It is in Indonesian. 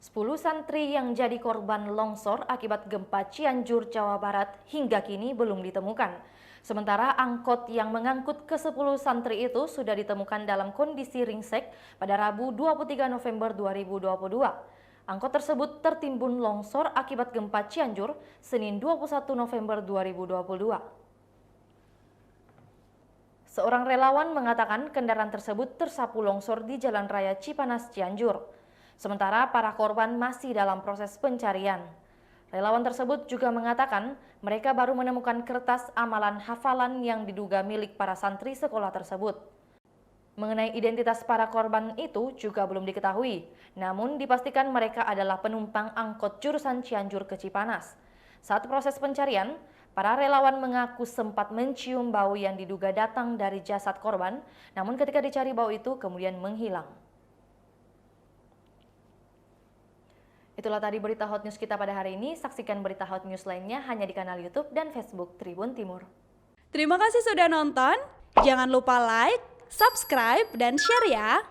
10 santri yang jadi korban longsor akibat gempa Cianjur, Jawa Barat hingga kini belum ditemukan. Sementara angkot yang mengangkut ke-10 santri itu sudah ditemukan dalam kondisi ringsek pada Rabu 23 November 2022. Angkot tersebut tertimbun longsor akibat gempa Cianjur Senin 21 November 2022. Seorang relawan mengatakan kendaraan tersebut tersapu longsor di Jalan Raya Cipanas, Cianjur. Sementara para korban masih dalam proses pencarian. Relawan tersebut juga mengatakan mereka baru menemukan kertas amalan hafalan yang diduga milik para santri sekolah tersebut. Mengenai identitas para korban itu juga belum diketahui, namun dipastikan mereka adalah penumpang angkot jurusan Cianjur ke Cipanas. Saat proses pencarian, para relawan mengaku sempat mencium bau yang diduga datang dari jasad korban, namun ketika dicari bau itu kemudian menghilang. Itulah tadi berita Hot News kita pada hari ini. Saksikan berita Hot News lainnya hanya di kanal YouTube dan Facebook Tribun Timur. Terima kasih sudah nonton. Jangan lupa like, subscribe, dan share ya.